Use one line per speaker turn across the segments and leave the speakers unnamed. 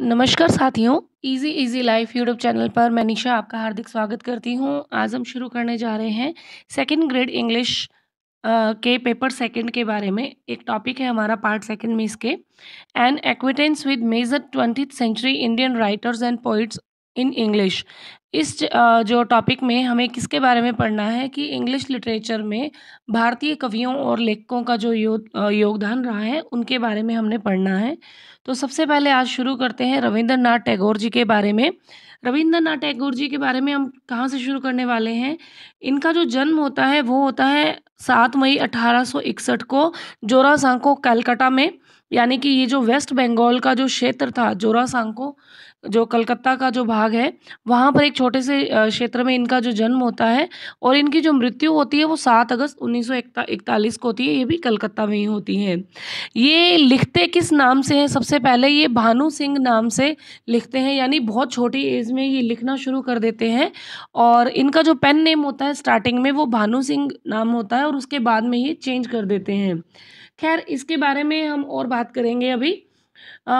नमस्कार साथियों, easy easy life YouTube channel पर मैं निशा आपका हार्दिक स्वागत करती हूँ। आज हम शुरू करने जा रहे हैं सेकंड ग्रेड इंग्लिश के पेपर सेकंड के बारे में। एक टॉपिक है हमारा पार्ट सेकंड में इसके an acquaintance with major 20th century Indian writers and poets in English. इस जो टॉपिक में हमें किसके बारे में पढ़ना है कि इंग्लिश लिटरेचर में भारतीय कवियों और लेखकों का जो योगदान रहा है उनके बारे में हमने पढ़ना है। तो सबसे पहले आज शुरू करते हैं रविंद्रनाथ टैगोर जी के बारे में। रविंद्रनाथ टैगोर जी के बारे में हम कहाँ से शुरू करने वाले हैं। इनका जो जन्म होता है वो होता है 7 मई 1861 को जोरासांको कलकत्ता में, यानी कि ये जो वेस्ट बंगाल का जो क्षेत्र था जोरासांको, जो कलकत्ता का जो भाग है, वहाँ पर एक छोटे से क्षेत्र में इनका जो जन्म होता है और इनकी जो मृत्यु होती है वो 7 अगस्त 1941 को होती है। ये भी कलकत्ता में ही होती है। ये लिखते किस नाम से हैं? सबसे पहले ये भानु सिंह नाम से लिखते हैं, यानी बहुत छोटी एज में ये लिखना शुरू कर देते हैं। और इनका जो पेन नेम होता है स्टार्टिंग में वो भानु सिंह नाम होता है और उसके बाद में ये चेंज कर देते हैं। खैर, इसके बारे में हम और बात करेंगे अभी। अ,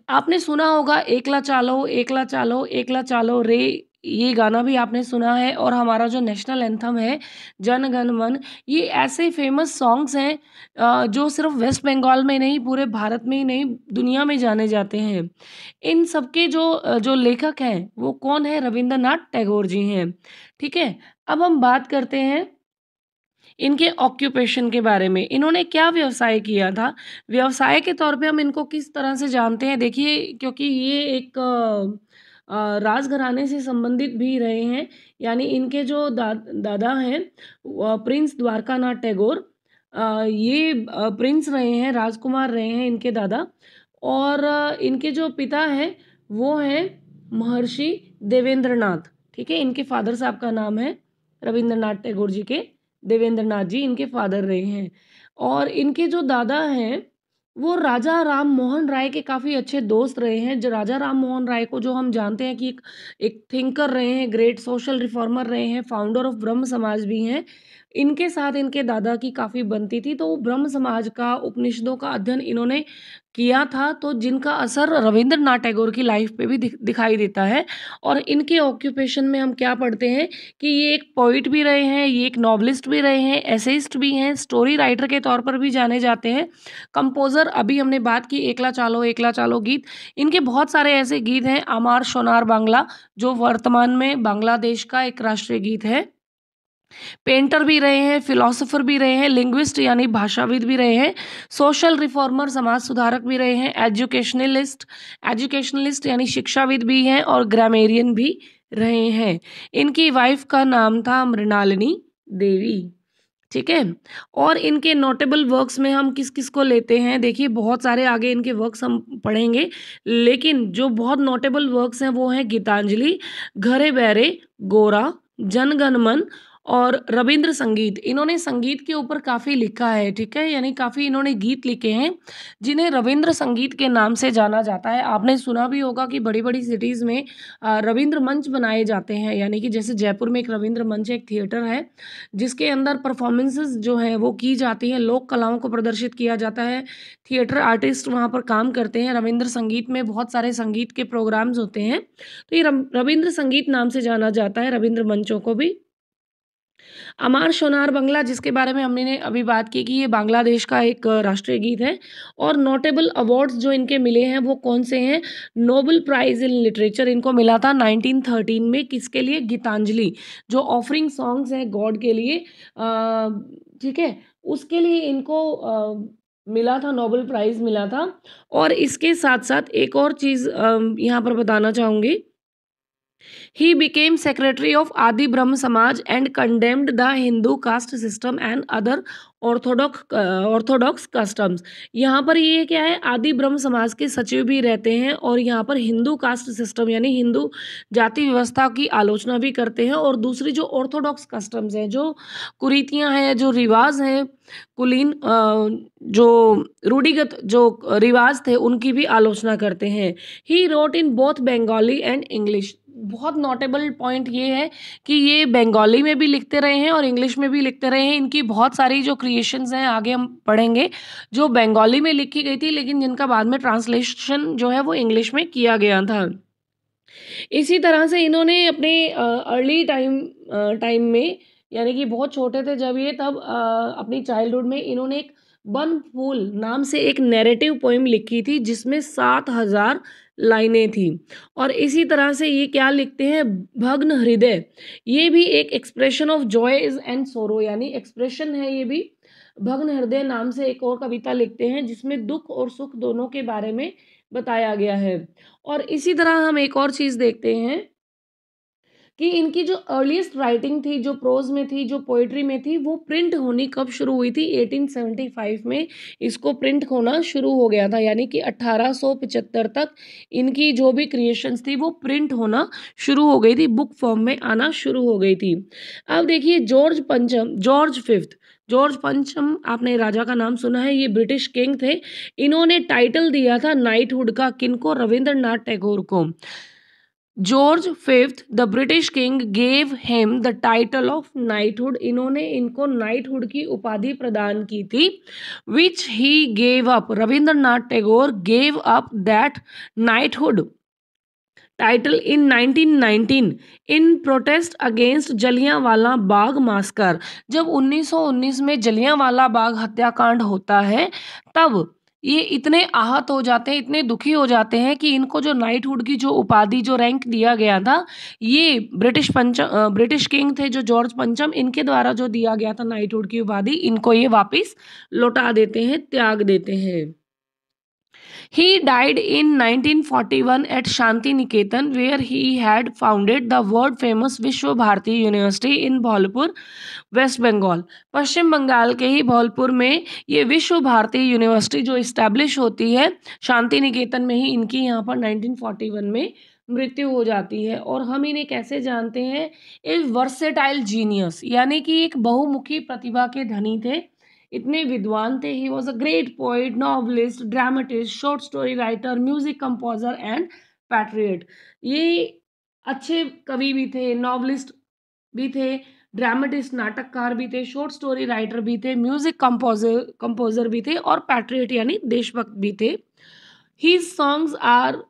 आपने सुना होगा एकला चालो एकला चालो एकला चालो रे, ये गाना भी आपने सुना है। और हमारा जो नेशनल एंथम है जन गण मन, ये ऐसे फेमस सॉन्ग्स हैं जो सिर्फ वेस्ट बंगाल में नहीं पूरे भारत में ही नहीं दुनिया में जाने जाते हैं। इन सबके जो लेखक हैं वो कौन है? रविंद्रनाथ टैगोर जी हैं। ठीक है, अब हम बात करते हैं इनके ऑक्यूपेशन के बारे में। इन्होंने क्या व्यवसाय किया था? व्यवसाय के तौर पे हम इनको किस तरह से जानते हैं? देखिए, क्योंकि ये एक राजघराने से संबंधित भी रहे हैं, यानी इनके जो दादा हैं प्रिंस द्वारकानाथ टैगोर, ये प्रिंस रहे हैं, राजकुमार रहे हैं इनके दादा। और इनके जो पिता हैं वो हैं महर्षि देवेंद्रनाथ। ठीक है, इनके फादर साहब का नाम है रविंद्रनाथ टैगोर जी के देवेंद्रनाथ जी इनके फादर रहे हैं। और इनके जो दादा हैं वो राजा राम मोहन राय के काफ़ी अच्छे दोस्त रहे हैं। जो राजा राम मोहन राय को जो हम जानते हैं कि एक थिंकर रहे हैं, ग्रेट सोशल रिफॉर्मर रहे हैं, फाउंडर ऑफ ब्रह्म समाज भी हैं। इनके साथ इनके दादा की काफ़ी बनती थी, तो वो ब्रह्म समाज का, उपनिषदों का अध्ययन इन्होंने किया था, तो जिनका असर रविंद्रनाथ टैगोर की लाइफ पे भी दिखाई देता है। और इनके ऑक्यूपेशन में हम क्या पढ़ते हैं कि ये एक पोइट भी रहे हैं, ये एक नॉवलिस्ट भी रहे हैं, एसेइस्ट भी हैं, स्टोरी राइटर के तौर पर भी जाने जाते हैं, कंपोज़र। अभी हमने बात की एकला चालो गीत, इनके बहुत सारे ऐसे गीत हैं। अमार सोनार बांग्ला, जो वर्तमान में बांग्लादेश का एक राष्ट्रीय गीत है। पेंटर भी रहे हैं, फिलोसोफर भी रहे हैं, लिंग्विस्ट यानी भाषाविद भी रहे हैं, सोशल रिफॉर्मर समाज सुधारक भी रहे हैं, एजुकेशनलिस्ट यानी शिक्षाविद भी हैं और ग्रामेरियन भी रहे हैं। इनकी वाइफ का नाम था मृणालिनी देवी। ठीक है, और इनके नोटेबल वर्क्स में हम किस किस को लेते हैं? देखिए, बहुत सारे आगे इनके वर्क्स हम पढ़ेंगे, लेकिन जो बहुत नोटेबल वर्क्स हैं वो हैं गीतांजलि, घरे बैरे, गोरा, जनगण मन और रविंद्र संगीत। इन्होंने संगीत के ऊपर काफ़ी लिखा है। ठीक है, यानी काफ़ी इन्होंने गीत लिखे हैं जिन्हें रविंद्र संगीत के नाम से जाना जाता है। आपने सुना भी होगा कि बड़ी बड़ी सिटीज़ में रविंद्र मंच बनाए जाते हैं, यानी कि जैसे जयपुर में एक रविंद्र मंच, एक थिएटर है जिसके अंदर परफॉर्मेंसेस जो हैं वो की जाती हैं, लोक कलाओं को प्रदर्शित किया जाता है, थिएटर आर्टिस्ट वहाँ पर काम करते हैं। रविंद्र संगीत में बहुत सारे संगीत के प्रोग्राम्स होते हैं, तो ये रविंद्र संगीत नाम से जाना जाता है, रविंद्र मंचों को भी। अमार सोनार बांग्ला, जिसके बारे में हमने अभी बात की कि ये बांग्लादेश का एक राष्ट्रीय गीत है। और नोटेबल अवार्ड्स जो इनके मिले हैं वो कौन से हैं? नोबेल प्राइज़ इन लिटरेचर इनको मिला था 1913 में। किसके लिए? गीतांजलि, जो ऑफरिंग सॉन्ग्स हैं गॉड के लिए, ठीक है, उसके लिए इनको मिला था, नोबेल प्राइज़ मिला था। और इसके साथ साथ एक और चीज़ यहाँ पर बताना चाहूँगी। He became secretary of Adi Brahma Samaj and condemned the Hindu caste system and other Orthodox customs. यहाँ पर ये क्या है, आदि ब्रह्म समाज के सचिव भी रहते हैं और यहाँ पर हिंदू कास्ट सिस्टम यानी हिंदू जाति व्यवस्था की आलोचना भी करते हैं। और दूसरी जो ऑर्थोडॉक्स कस्टम्स हैं, जो कुरीतियाँ हैं, जो रिवाज हैं, कुलीन जो रूढ़िगत जो रिवाज थे उनकी भी आलोचना करते हैं। He wrote in both Bengali and English. बहुत नोटेबल पॉइंट ये है कि ये बंगाली में भी लिखते रहे हैं और इंग्लिश में भी लिखते रहे हैं। इनकी बहुत सारी जो क्रिएशंस हैं आगे हम पढ़ेंगे जो बंगाली में लिखी गई थी, लेकिन जिनका बाद में ट्रांसलेशन जो है वो इंग्लिश में किया गया था। इसी तरह से इन्होंने अपने अर्ली टाइम में, यानी कि बहुत छोटे थे जब ये, तब अपनी चाइल्डहुड में इन्होंने एक बन फूल नाम से एक नैरेटिव पोइम लिखी थी जिसमें 7,000 लाइनें थी। और इसी तरह से ये क्या लिखते हैं, भग्न हृदय, ये भी एक एक्सप्रेशन ऑफ जॉय एंड सोरो, यानी एक्सप्रेशन है ये भी। भग्न हृदय नाम से एक और कविता लिखते हैं जिसमें दुख और सुख दोनों के बारे में बताया गया है। और इसी तरह हम एक और चीज़ देखते हैं कि इनकी जो अर्लीस्ट राइटिंग थी, जो प्रोज में थी, जो पोइट्री में थी, वो प्रिंट होनी कब शुरू हुई थी, 1875 में इसको प्रिंट होना शुरू हो गया था। यानी कि 1875 तक इनकी जो भी क्रिएशंस थी वो प्रिंट होना शुरू हो गई थी, बुक फॉर्म में आना शुरू हो गई थी। अब देखिए जॉर्ज पंचम, आपने राजा का नाम सुना है, ये ब्रिटिश किंग थे। इन्होंने टाइटल दिया था नाइटहुड का, किनको, रविंद्रनाथ टैगोर को। George Fifth the British king gave him the title of knighthood, इन्होंने इनको नाइटहुड की उपाधि प्रदान की थी, which he gave up, Rabindranath Tagore gave up that knighthood title in 1919 in protest against Jallianwala Bagh massacre. जब 1919 में जलियांवाला बाग हत्याकांड होता है तब ये इतने आहत हो जाते हैं, इतने दुखी हो जाते हैं कि इनको जो नाइटहुड की जो उपाधि, जो रैंक दिया गया था, ये ब्रिटिश किंग थे जो जॉर्ज पंचम, इनके द्वारा जो दिया गया था नाइटहुड की उपाधि, इनको ये वापस लौटा देते हैं, त्याग देते हैं। He died in 1941 at Shanti Niketan, where he had founded the world famous Vishwa Bharati university in Bolpur, west Bengal. पश्चिम बंगाल के ही भोलपुर में ये विश्व भारती यूनिवर्सिटी जो इस्टेब्लिश होती है, शांति निकेतन में ही इनकी यहाँ पर 1941 में मृत्यु हो जाती है। और हम इन्हें कैसे जानते हैं, ए वर्सेटाइल जीनियस, यानी कि एक बहुमुखी प्रतिभा के धनी थे, इतने विद्वान थे। He was a great poet, novelist, dramatist, short story writer, music composer and patriot. ये अच्छे कवि भी थे, नॉवलिस्ट भी थे, ड्रामेटिस्ट नाटककार भी थे, शॉर्ट स्टोरी राइटर भी थे, म्यूजिक कंपोजर भी थे और पैट्रियट यानी देशभक्त भी थे। ही सॉन्ग्स आर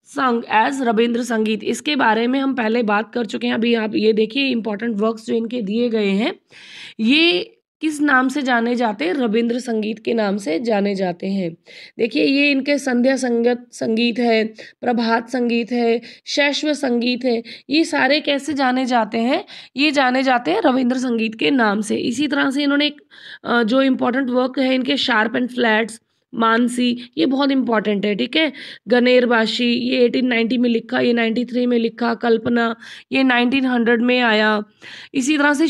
संग एज रविंद्र संगीत, इसके बारे में हम पहले बात कर चुके हैं। अभी आप ये देखिए इंपॉर्टेंट वर्क्स जो इनके दिए गए हैं, ये किस नाम से जाने जाते हैं, रविंद्र संगीत के नाम से जाने जाते हैं। देखिए ये इनके संध्या संगीत है, प्रभात संगीत है, शैशव संगीत है, ये सारे कैसे जाने जाते हैं, ये जाने जाते हैं रविंद्र संगीत के नाम से। इसी तरह से इन्होंने एक जो इम्पोर्टेंट वर्क है इनके, शार्प एंड फ्लैट्स, मानसी, ये बहुत इंपॉर्टेंट है, ठीक है। गनेरबाशी, ये 1890 में लिखा, ये 93 में लिखा। कल्पना, ये 1900 में आया। इसी तरह से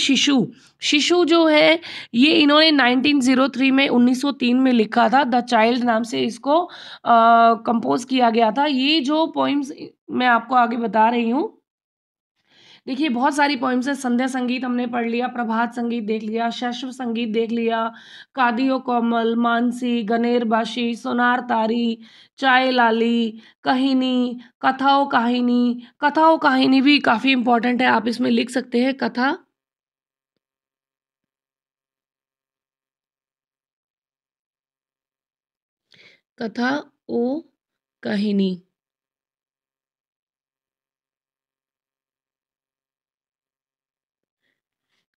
शिशु जो है ये इन्होंने 1903 में 1903 में लिखा था, द चाइल्ड नाम से इसको कंपोज किया गया था। ये जो पोइम्स मैं आपको आगे बता रही हूँ, देखिए बहुत सारी पोइम्स है। संध्या संगीत हमने पढ़ लिया, प्रभात संगीत देख लिया, शैशव संगीत देख लिया, कादियो कोमल, मानसी, गनेरबाशी, सोनार तारी, चाय लाली, कहिनी, कथाओ कहानी भी काफ़ी इंपॉर्टेंट है, आप इसमें लिख सकते हैं कथा। कथा ओ कहिनी,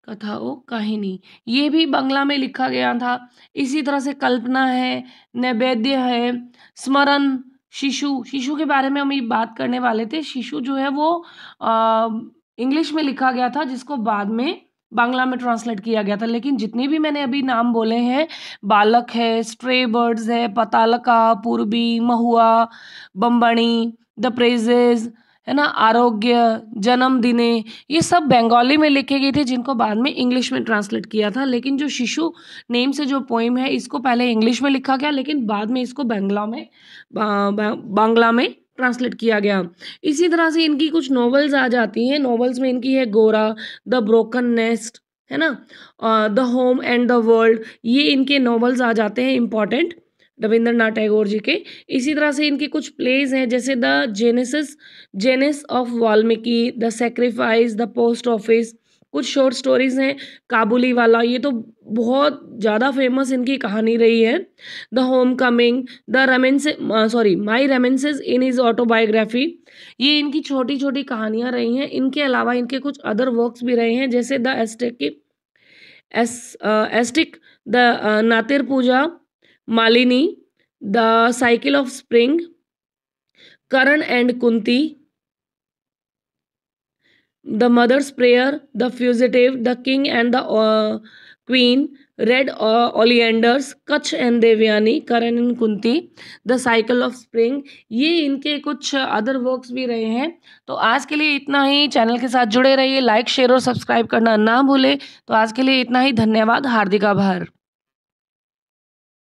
कथा ओ कहानी, ये भी बांग्ला में लिखा गया था। इसी तरह से कल्पना है, नैवेद्य है, स्मरण, शिशु के बारे में हम ये बात करने वाले थे। शिशु जो है वो इंग्लिश में लिखा गया था जिसको बाद में बांग्ला में ट्रांसलेट किया गया था। लेकिन जितने भी मैंने अभी नाम बोले हैं, बालक है, स्ट्रे बर्ड्स है, पतालका, पूर्वी, महुआ, बम्बणी, द प्रेजेज, है ना, आरोग्य, जन्मदिने, ये सब बंगाली में लिखे गए थे जिनको बाद में इंग्लिश में ट्रांसलेट किया था। लेकिन जो शिशु नेम से जो पोइम है इसको पहले इंग्लिश में लिखा गया, लेकिन बाद में इसको बांग्ला में ट्रांसलेट किया गया। इसी तरह से इनकी कुछ नॉवेल्स आ जाती हैं। नॉवेल्स में इनकी है गोरा, द ब्रोकन नेस्ट, है ना, the home and the world, ये इनके नॉवेल्स आ जाते हैं इम्पॉर्टेंट। रविंद्रनाथ टैगोर जी के। इसी तरह से इनकी कुछ प्लेज हैं, जैसे the Jannes of Valmiki, the sacrifice, the post office. कुछ शॉर्ट स्टोरीज हैं, काबुली वाला, ये तो बहुत ज़्यादा फेमस इनकी कहानी रही है। The homecoming, the my reminiscences in his autobiography. ये इनकी छोटी छोटी कहानियां रही हैं। इनके अलावा इनके कुछ अदर वर्क्स भी रहे हैं, जैसे the ascetic, the Natir Puja, Malini, the cycle of spring, Karna and Kunti, the mother's prayer, the fugitive, the king and the queen, red oleanders, Kacha and Devayani, Karna and Kunti, the cycle of spring. ये इनके कुछ अदर वर्क्स भी रहे हैं। तो आज के लिए इतना ही। चैनल के साथ जुड़े रहिए, लाइक शेयर और सब्सक्राइब करना ना भूले। तो आज के लिए इतना ही। धन्यवाद, हार्दिक आभार।